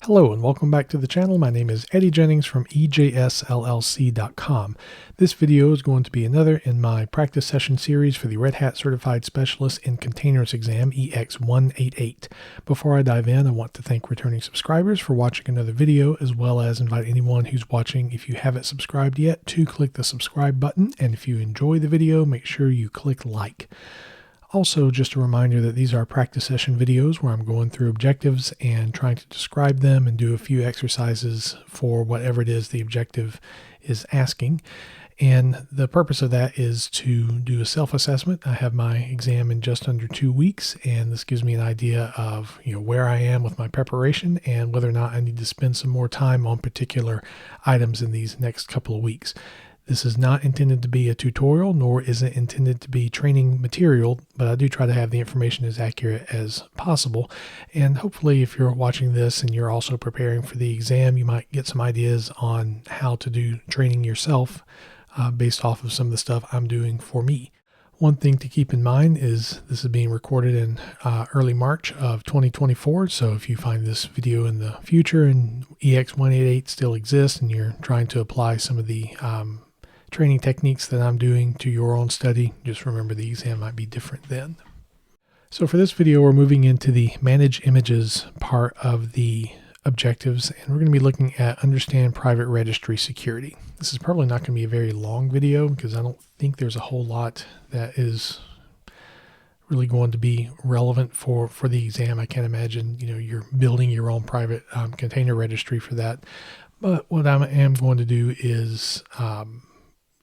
Hello and welcome back to the channel. My name is Eddie Jennings from EJSLLC.com. This video is going to be another in my practice session series for the Red Hat Certified Specialist in Containers exam EX188. Before I dive in, I want to thank returning subscribers for watching another video, as well as invite anyone who's watching, if you haven't subscribed yet, to click the subscribe button. And if you enjoy the video, make sure you click like. Also, just a reminder that these are practice session videos where I'm going through objectives and trying to describe them and do a few exercises for whatever it is the objective is asking. And the purpose of that is to do a self-assessment. I have my exam in just under 2 weeks, and this gives me an idea of where I am with my preparation and whether or not I need to spend some more time on particular items in these next couple of weeks. This is not intended to be a tutorial, nor is it intended to be training material, but I do try to have the information as accurate as possible. And hopefully if you're watching this and you're also preparing for the exam, you might get some ideas on how to do training yourself based off of some of the stuff I'm doing for me. One thing to keep in mind is this is being recorded in early March of 2024. So if you find this video in the future and EX188 still exists and you're trying to apply some of the training techniques that I'm doing to your own study, just remember the exam might be different then. So for this video, we're moving into the Manage Images part of the objectives, and we're going to be looking at Understand Private Registry Security. This is probably not going to be a very long video because I don't think there's a whole lot that is really going to be relevant for the exam. I can't imagine you're building your own private container registry for that. But what I am going to do is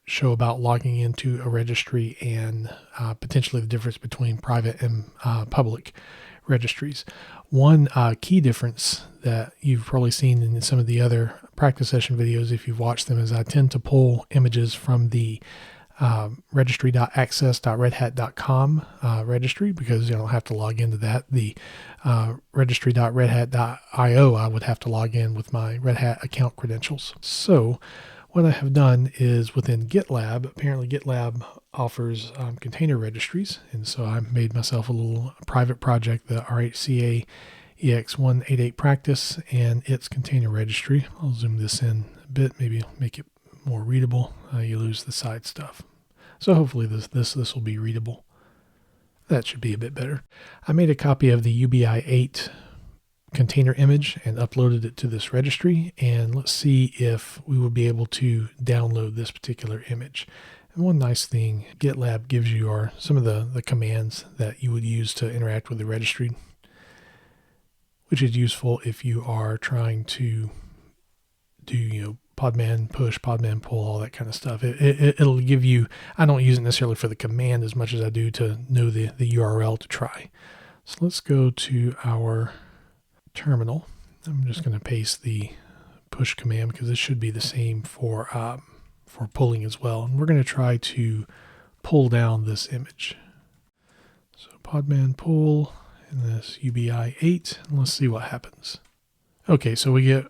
show about logging into a registry and potentially the difference between private and public registries. One key difference that you've probably seen in some of the other practice session videos, if you've watched them, is I tend to pull images from the registry.access.redhat.com registry, because you don't have to log into that. The registry.redhat.io, I would have to log in with my Red Hat account credentials. So what I have done is within GitLab, apparently GitLab offers container registries, and so I made myself a little private project, the RHCA EX188 Practice and its container registry. I'll zoom this in a bit, maybe make it more readable. You lose the side stuff. So hopefully this will be readable. That should be a bit better. I made a copy of the UBI 8 container image and uploaded it to this registry, and let's see if we will be able to download this particular image. And one nice thing GitLab gives you are some of the commands that you would use to interact with the registry, which is useful if you are trying to do podman push, podman pull, all that kind of stuff. It'll give you, I don't use it necessarily for the command as much as I do to know the URL to try. So let's go to our terminal. I'm just going to paste the push command because this should be the same for pulling as well. And we're going to try to pull down this image. So podman pull in this UBI 8, and let's see what happens. Okay, so we get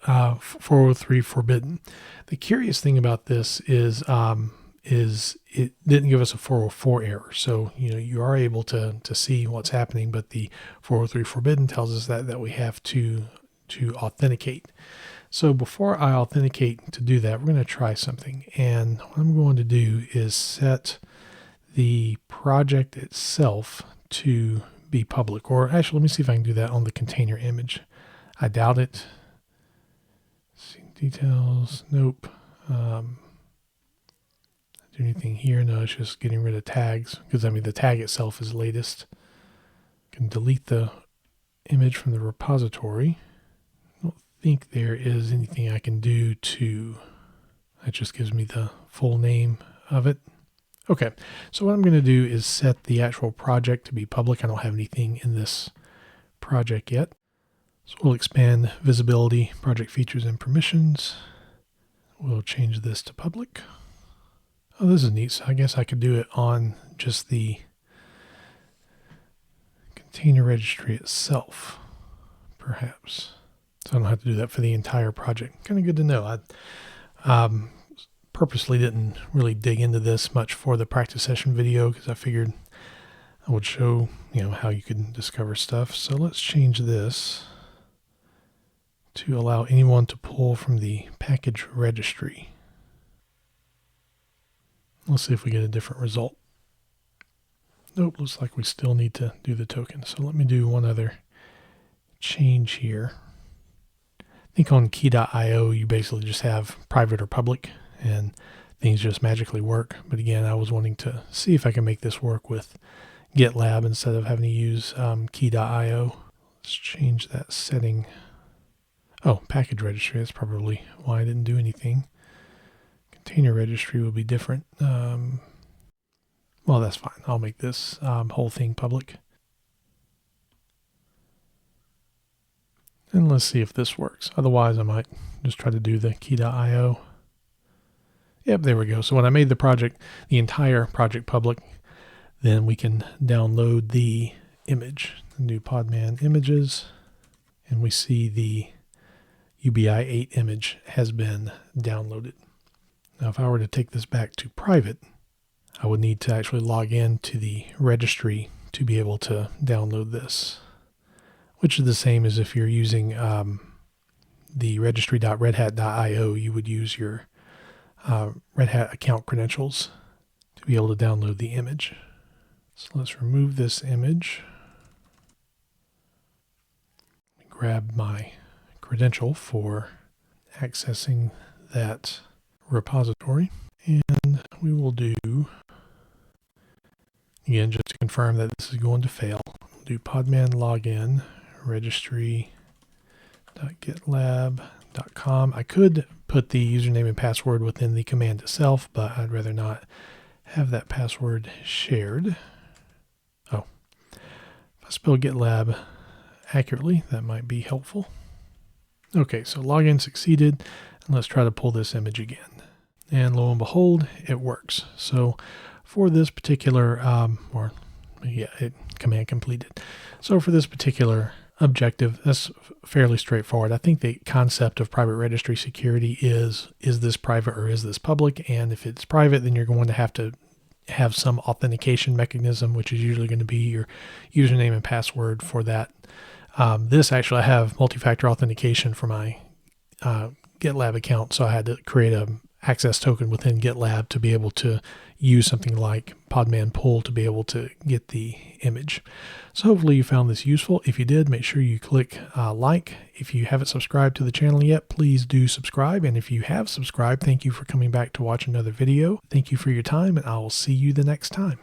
403 forbidden. The curious thing about this is it didn't give us a 404 error. So, you are able to see what's happening, but the 403 forbidden tells us that we have to authenticate. So before I authenticate to do that, we're going to try something. And what I'm going to do is set the project itself to be public, or actually, let me see if I can do that on the container image. I doubt it. See details. Nope. Do anything here? No, it's just getting rid of tags, because the tag itself is latest. Can delete the image from the repository. I don't think there is anything I can do to, that just gives me the full name of it. Okay, so what I'm going to do is set the actual project to be public. I don't have anything in this project yet. So we'll expand visibility, project features and permissions. We'll change this to public. Oh, this is neat. So I guess I could do it on just the container registry itself, perhaps. So I don't have to do that for the entire project. Kind of good to know. I purposely didn't really dig into this much for the practice session video because I figured I would show, how you can discover stuff. So let's change this to allow anyone to pull from the package registry. Let's see if we get a different result. Nope, looks like we still need to do the token. So let me do one other change here. I think on key.io you basically just have private or public and things just magically work. But again, I was wanting to see if I can make this work with GitLab instead of having to use key.io. Let's change that setting. Oh, package registry, that's probably why I didn't do anything. Container registry will be different. Well, that's fine. I'll make this whole thing public. And let's see if this works. Otherwise, I might just try to do the key.io. Yep, there we go. So when I made the project, the entire project public, then we can download the image. New Podman images, and we see the UBI 8 image has been downloaded. Now, if I were to take this back to private, I would need to actually log in to the registry to be able to download this, which is the same as if you're using the registry.redhat.io, you would use your Red Hat account credentials to be able to download the image. So let's remove this image. Grab my credential for accessing that repository, and we will do, again, just to confirm that this is going to fail, we'll do podman login registry.gitlab.com. I could put the username and password within the command itself, but I'd rather not have that password shared. Oh, if I spell GitLab accurately, that might be helpful. Okay, so login succeeded, and let's try to pull this image again. And lo and behold, it works. So for this particular, command completed. So for this particular objective, that's fairly straightforward. I think the concept of private registry security is this private or is this public? And if it's private, then you're going to have some authentication mechanism, which is usually going to be your username and password for that. This actually, I have multi-factor authentication for my GitLab account, so I had to create a access token within GitLab to be able to use something like Podman Pull to be able to get the image. So hopefully you found this useful. If you did, make sure you click like. If you haven't subscribed to the channel yet, please do subscribe. And if you have subscribed, thank you for coming back to watch another video. Thank you for your time, and I will see you the next time.